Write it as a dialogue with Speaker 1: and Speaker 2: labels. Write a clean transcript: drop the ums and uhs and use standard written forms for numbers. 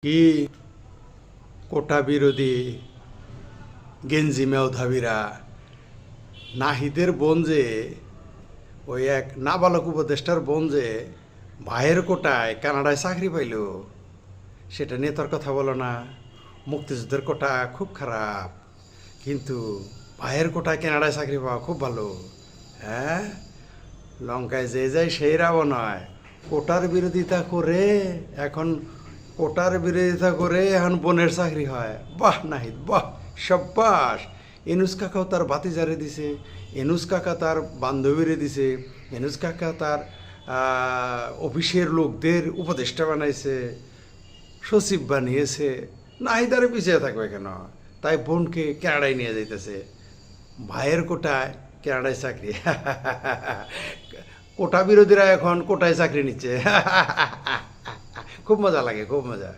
Speaker 1: কি কোটা বিরোধী গেঞ্জি মেধাবীরা নাহিদের বোন যে ওই এক নাবালক উপদেষ্টার বোন যে ভাইয়ের কোটায় কানাডায় চাকরি পাইল সেটা নিয়ে তোর কথা বলো না। মুক্তিযুদ্ধের কোটা খুব খারাপ, কিন্তু ভাইয়ের কোটায় কানাডায় চাকরি পাওয়া খুব ভালো। হ্যাঁ, লঙ্কায় যে যায় সেই রাবণ হয়। কোটার বিরোধিতা করে এখন এখন বোনের চাকরি হয়। বাহ নাহিদ বাহ, সাব্বাস। এনুস কাকাও তার ভাতিজারে দিছে, এনুস কাকা তার বান্ধবীরে দিছে, এনুস কাকা তার অফিসের লোকদের উপদেষ্টা বানাইছে, সচিব বানিয়েছে। নাহিদারে পিছিয়ে থাকবে কেন? তাই বোনকে কানাডায় নিয়ে যাইতেছে, ভাইয়ের কোটায় কানাডায় চাকরি। কোটা বিরোধীরা এখন কোটায় চাকরি নিচ্ছে। খুব মজা লাগে, খুব মজা।